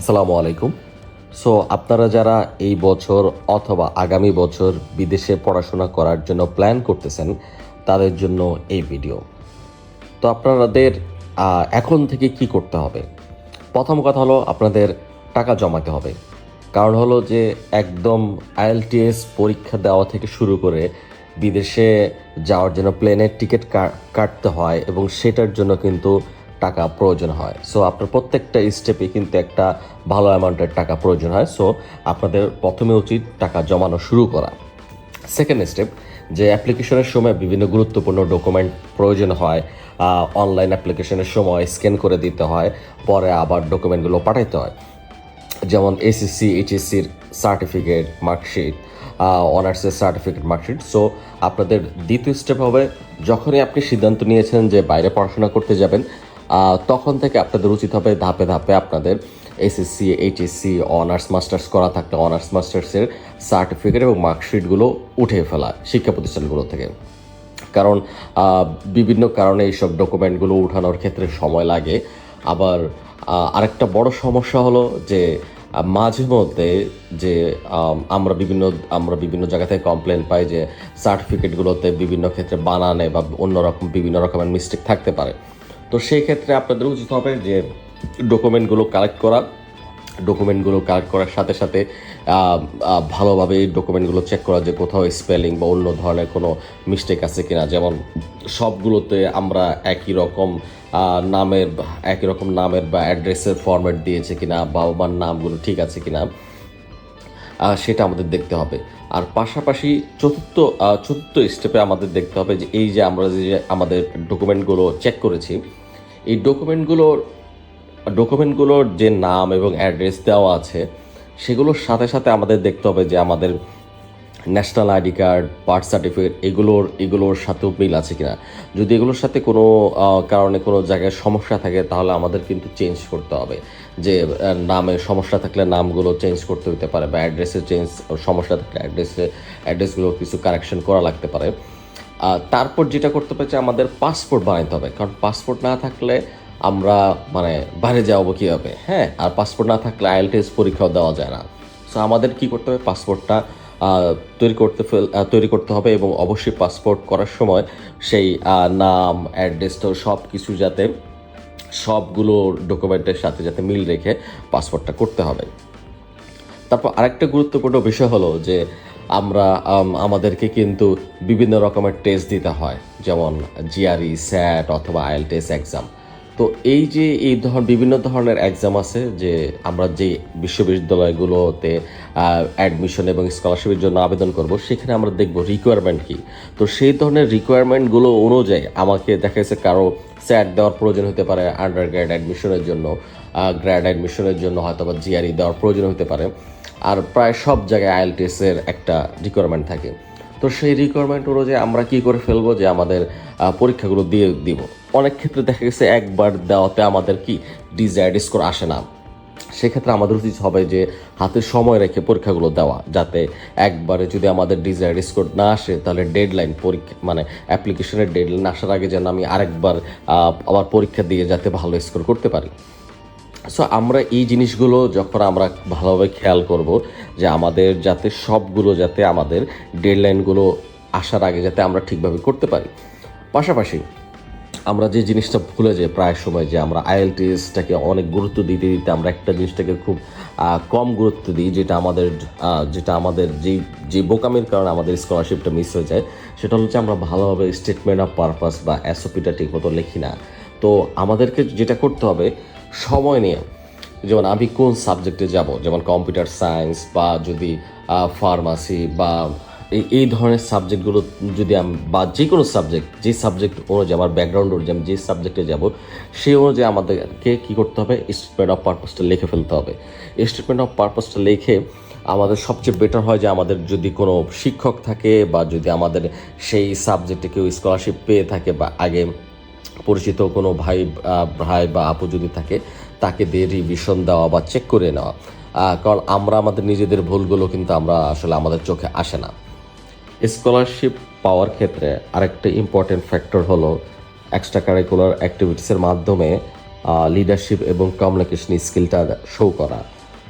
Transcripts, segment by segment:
আসসালামু আলাইকুম। সো আপনারা যারা এই বছর অথবা আগামী বছর বিদেশে পড়াশোনা করার জন্য প্ল্যান করতেছেন, তাদের জন্য এই ভিডিও। তো আপনাদের এখন থেকে কি করতে হবে? প্রথম কথা হলো আপনাদের টাকা জমাতে হবে। কারণ হলো যে একদম আইএলটিএস পরীক্ষা দেওয়া থেকে শুরু করে বিদেশে যাওয়ার জন্য প্লেনের টিকিট কাটতে হয় এবং সেটার জন্য কিন্তু টাকা প্রয়োজন হয়। সো আপনার প্রত্যেকটা স্টেপে কিন্তু একটা ভালো অ্যামাউন্টের টাকা প্রয়োজন হয়। সো আপনাদের প্রথমে উচিত টাকা জমানো শুরু করা। সেকেন্ড স্টেপ, যে অ্যাপ্লিকেশনের সময় বিভিন্ন গুরুত্বপূর্ণ ডকুমেন্ট প্রয়োজন হয়, অনলাইন অ্যাপ্লিকেশনের সময় স্ক্যান করে দিতে হয়, পরে আবার ডকুমেন্টগুলো পাঠাইতে হয়। যেমন এসএসসি এইচএসসির সার্টিফিকেট, মার্কশিট, অনার্সের সার্টিফিকেট, মার্কশিট। সো আপনাদের দ্বিতীয় স্টেপ হবে, যখনই আপনি সিদ্ধান্ত নিয়েছেন যে বাইরে পড়াশোনা করতে যাবেন, তখন থেকে আপনাদের উচিত হবে ধাপে ধাপে আপনাদের এসএসসি এইচএসসি অনার্স মাস্টার্স করা থাকলে অনার্স মাস্টার্সের সার্টিফিকেট এবং মার্কশিটগুলো উঠে ফেলা শিক্ষা প্রতিষ্ঠানগুলো থেকে। কারণ বিভিন্ন কারণে এইসব ডকুমেন্টগুলো উঠানোর ক্ষেত্রে সময় লাগে। আবার আরেকটা বড় সমস্যা হলো যে মাঝে মধ্যে যে আমরা বিভিন্ন জায়গা থেকে কমপ্লেন পাই যে সার্টিফিকেটগুলোতে বিভিন্ন ক্ষেত্রে বানানে বা অন্যরকম বিভিন্ন রকমের মিস্টেক থাকতে পারে। তো সেই ক্ষেত্রে আপনাদের উচিত হবে যে ডকুমেন্টগুলো কালেক্ট করার সাথে সাথে ভালোভাবে এই ডকুমেন্টগুলো চেক করা যে কোথাও স্পেলিং বা অন্য ধরনের কোনো মিস্টেক আছে কিনা। যেমন সবগুলোতে আমরা একই রকম নামের বা অ্যাড্রেসের ফরম্যাট দিয়েছে কিনা, বাবা মার নামগুলো ঠিক আছে কিনা, সেটা আমাদের দেখতে হবে। আর পাশাপাশি চতুর্থ স্টেপে আমাদের দেখতে হবে যে এই যে আমরা যে আমাদের ডকুমেন্টগুলো চেক করেছি, এই ডকুমেন্টগুলোর যে নাম এবং অ্যাড্রেস দেওয়া আছে সেগুলোর সাথে সাথে আমাদের দেখতে হবে যে আমাদের national ID card, birth certificate এগুলোর সাথেও মিল আছে কিনা। যদি এগুলোর সাথে কোনো কারণে কোনো জায়গায় সমস্যা থাকে তাহলে আমাদের কিন্তু চেঞ্জ করতে হবে। যে নামে সমস্যা থাকলে নামগুলো চেঞ্জ করতে হতে পারে, বা সমস্যা থাকলে অ্যাড্রেসগুলো কিছু কারেকশন করা লাগতে পারে। তারপর যেটা করতে পারছে আমাদের পাসপোর্ট বানাইতে হবে, কারণ পাসপোর্ট না থাকলে আমরা বাইরে যাবো কীভাবে? হ্যাঁ, আর পাসপোর্ট না থাকলে আইএলটিএস পরীক্ষাও দেওয়া যায় না। সো আমাদের কী করতে হবে, পাসপোর্টটা তৈরি করতে হবে এবং অবশ্যই পাসপোর্ট করার সময় সেই নাম, অ্যাড্রেস তো সব কিছু যাতে সবগুলো ডকুমেন্টের সাথে যাতে মিল রেখে পাসপোর্টটা করতে হবে। তারপর আরেকটা গুরুত্বপূর্ণ বিষয় হলো যে আমাদেরকে কিন্তু বিভিন্ন রকমের টেস্ট দিতে হয়, যেমন জিআরই, স্যাট অথবা আইএলটিএস এক্সাম। তো বিভিন্ন ধরনের এক্সাম আছে যে আমরা যে বিশ্ববিদ্যালয়গুলোতে অ্যাডমিশন এবং স্কলারশিপের জন্য আবেদন করব, সেখানে আমরা দেখব রিকোয়ারমেন্ট কী। তো সেই ধরনের রিকোয়ারমেন্টগুলো অনুযায়ী আমাকে দেখা গেছে কারো স্যাট দেওয়ার প্রয়োজন হতে পারে আন্ডার গ্র্যাড অ্যাডমিশনের জন্য, গ্র্যাড অ্যাডমিশনের জন্য হয়তো বা জিআরই দেওয়ার প্রয়োজন হতে পারে। আর প্রায় সব জায়গায় আইএলটিএসের একটা রিকোয়ারমেন্ট থাকে। তো সেই রিকোয়ারমেন্ট অনুযায়ী আমরা কী করে ফেলবো যে আমাদের পরীক্ষাগুলো দিয়ে দিব। অনেক ক্ষেত্রে দেখা গেছে একবার দেওয়াতে আমাদের ডিজায়ার্ড স্কোর আসে না। সেক্ষেত্রে আমাদের উচিত হবে যে হাতে সময় রেখে পরীক্ষাগুলো দেওয়া, যাতে একবারে যদি আমাদের ডিজায়ার্ড স্কোর না আসে তাহলে ডেডলাইন অ্যাপ্লিকেশনের ডেডলাইন আসার আগে যেন আমি আরেকবার আবার পরীক্ষা দিয়ে যাতে ভালো স্কোর করতে পারি। সো আমরা এই জিনিসগুলো যখন আমরা ভালোভাবে খেয়াল করব যে আমাদের যাতে আমাদের ডেডলাইনগুলো আসার আগে যাতে আমরা ঠিকভাবে করতে পারি। পাশাপাশি আমরা যে জিনিসটা ভুলে যাই প্রায় সময়, যে আমরা আইএলটিএসটাকে অনেক গুরুত্ব দিতে দিতে আমরা একটা জিনিসটাকে খুব কম গুরুত্ব দিই, যেটা আমাদের যে বোকামির কারণে আমাদের স্কলারশিপটা মিস হয়ে যায়। সেটা হচ্ছে আমরা ভালোভাবে স্টেটমেন্ট অফ পারপাস বা এসওপিটা ঠিক মতো লিখি না। তো আমাদেরকে যেটা করতে হবে, সময় নিয়ে, যেমন আমি কোন সাবজেক্টে যাব, যেমন কম্পিউটার সায়েন্স বা যদি ফার্মাসি বা এই ধরনের সাবজেক্টগুলো যদি বা যে কোনো যে সাবজেক্ট অনুযায়ী আমার ব্যাকগ্রাউন্ড অনুযায়ী আমি যে সাবজেক্টে যাব, সেই অনুযায়ী আমাদেরকে কী করতে হবে, স্টেটমেন্ট অফ পারপাসটা লিখে ফেলতে হবে। স্টেটমেন্ট অফ পারপাসটা লিখে আমাদের সবচেয়ে বেটার হয় যে আমাদের যদি কোনো শিক্ষক থাকে বা যদি আমাদের সেই সাবজেক্টে কেউ স্কলারশিপ পেয়ে থাকে বা আগে পরিচিত কোনো ভাই বা আপু যদি থাকে, তাকে দিয়ে রিভিশন দেওয়া বা চেক করে নেওয়া। কারণ আমরা আমাদের নিজেদের ভুলগুলো কিন্তু আসলে আমাদের চোখে আসে না। স্কলারশিপ পাওয়ার ক্ষেত্রে আরেকটা ইম্পর্টেন্ট ফ্যাক্টর হলো এক্সট্রা কারিকুলার অ্যাক্টিভিটিসের মাধ্যমে লিডারশিপ এবং কমিউনিকেশন স্কিলটা শো করা।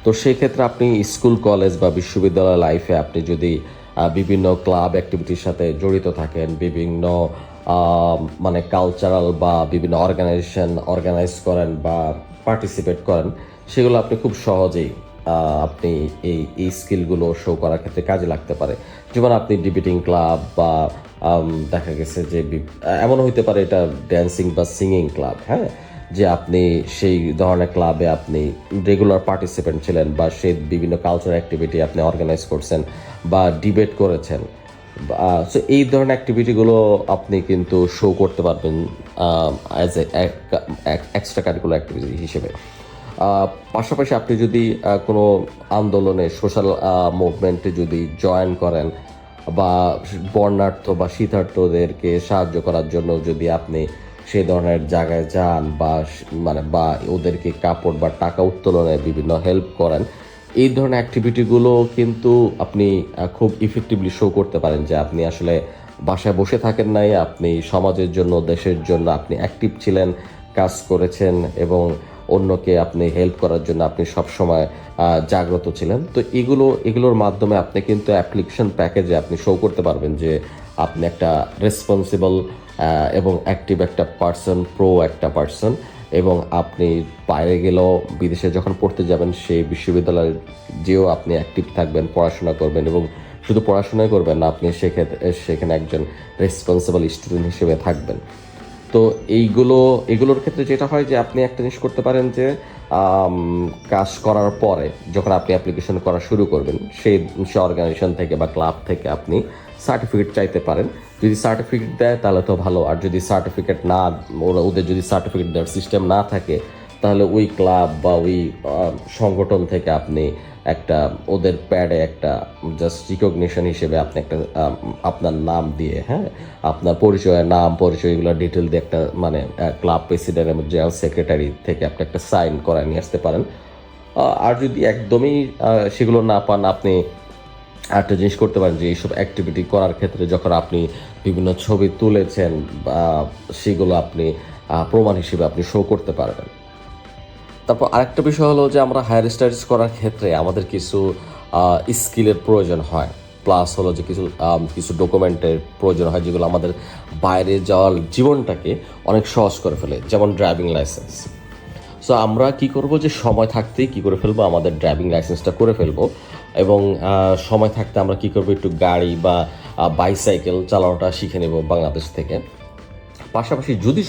তো সেই ক্ষেত্রে আপনি স্কুল কলেজ বা বিশ্ববিদ্যালয় লাইফে আপনি যদি বিভিন্ন ক্লাব অ্যাক্টিভিটির সাথে জড়িত থাকেন, বিভিন্ন মানে কালচারাল বা বিভিন্ন অর্গানাইজেশন অর্গানাইজ করেন বা পার্টিসিপেট করেন, সেগুলো আপনি খুব সহজেই আপনি এই স্কিলগুলো শো করার ক্ষেত্রে কাজে লাগতে পারে। যেমন আপনি ডিবেটিং ক্লাব বা দেখা গেছে যে এমন হইতে পারে এটা ড্যান্সিং বা সিঙ্গিং ক্লাব, হ্যাঁ, যে আপনি সেই ধরনের ক্লাবে আপনি রেগুলার পার্টিসিপেন্ট ছিলেন বা সেই বিভিন্ন কালচারাল অ্যাক্টিভিটি আপনি অর্গানাইজ করছেন বা ডিবেট করেছেন। সো এই ধরনের অ্যাক্টিভিটিগুলো আপনি কিন্তু শো করতে পারবেন as a extra curricular activity হিসেবে। পাশাপাশি আপনি যদি কোনো আন্দোলনে সোশ্যাল মুভমেন্টে যদি জয়েন করেন বা বর্ণাঢ্য বা শীতার্থদেরকে সাহায্য করার জন্য যদি আপনি সেই ধরনের জায়গায় যান বা বা ওদেরকে কাপড় বা টাকা উত্তোলনে বিভিন্ন হেল্প করেন, এই ধরনের অ্যাক্টিভিটিগুলো কিন্তু আপনি খুব ইফেক্টিভলি শো করতে পারেন যে আপনি আসলে বাসায় বসে থাকেন নাই, আপনি সমাজের জন্য দেশের জন্য আপনি অ্যাক্টিভ ছিলেন, কাজ করেছেন এবং অন্যকে আপনি হেল্প করার জন্য আপনি সবসময় জাগ্রত ছিলেন। তো এগুলোর মাধ্যমে আপনি কিন্তু অ্যাপ্লিকেশন প্যাকেজে আপনি শো করতে পারবেন যে আপনি একটা রেসপন্সিবল এবং অ্যাক্টিভ একটা পার্সন, প্রো একটা পার্সন, এবং আপনি বাইরে গেলেও বিদেশে যখন পড়তে যাবেন সেই বিশ্ববিদ্যালয়ে যেও আপনি অ্যাক্টিভ থাকবেন, পড়াশোনা করবেন এবং শুধু পড়াশোনাই করবেন না, আপনি সেখানে একজন রেসপন্সিবল স্টুডেন্ট হিসেবে থাকবেন। তো এগুলোর ক্ষেত্রে যেটা হয় যে আপনি একটা জিনিস করতে পারেন যে কাজ করার পরে যখন আপনি অ্যাপ্লিকেশন করা শুরু করবেন সেই অর্গানাইজেশন থেকে বা ক্লাব থেকে আপনি সার্টিফিকেট চাইতে পারেন। যদি সার্টিফিকেট দেয় তাহলে তো ভালো, আর যদি সার্টিফিকেট না, ওদের যদি সার্টিফিকেট দেওয়ার সিস্টেম না থাকে তাহলে ওই ক্লাব বা ওই সংগঠন থেকে আপনি একটা ওদের প্যাডে একটা জাস্ট রিকগনিশন হিসেবে আপনি একটা আপনার নাম দিয়ে, হ্যাঁ, আপনার নাম পরিচয় এগুলো ডিটেল দিয়ে একটা মানে ক্লাব প্রেসিডেন্ট এবং জেনারেল সেক্রেটারি থেকে আপনি একটা সাইন করায় নিয়ে আসতে পারেন। আর যদি একদমই সেগুলো না পান, আপনি একটা জিনিস করতে পারেন যে এইসব অ্যাক্টিভিটি করার ক্ষেত্রে যখন আপনি বিভিন্ন ছবি তুলেছেন বা সেগুলো আপনি প্রমাণ হিসেবে আপনি শো করতে পারবেন। তারপর আরেকটা বিষয় হলো যে আমরা হায়ার স্টাডিজ করার ক্ষেত্রে আমাদের কিছু স্কিলের প্রয়োজন হয়, প্লাস হলো যে কিছু ডকুমেন্টের প্রয়োজন হয় যেগুলো আমাদের বাইরে যাওয়ার জীবনটাকে অনেক সহজ করে ফেলে, যেমন ড্রাইভিং লাইসেন্স। সো আমরা কি করব যে সময় থাকতেই কি করে ফেলবো, আমাদের ড্রাইভিং লাইসেন্সটা করে ফেলবো এবং সময় থাকতে আমরা কি করবো, একটু গাড়ি বা বাইসাইকেল চালানোটা শিখে নেব বাংলাদেশ থেকে। পাশাপাশি যদি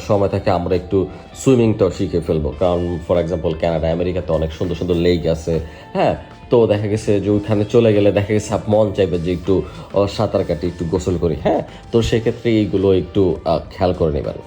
সময় থাকে আমরা একটু সুইমিংটাও শিখে ফেলবো, কারণ ফর এক্সাম্পল কানাডা, আমেরিকাতে অনেক সুন্দর সুন্দর লেক আছে, হ্যাঁ। তো দেখা গেছে যে ওইখানে চলে গেলে দেখা গেছে মন চাইবে যে একটু সাঁতার কাটি, একটু গোসল করি, হ্যাঁ। তো সেক্ষেত্রে এইগুলো একটু খেয়াল করে নেবেন।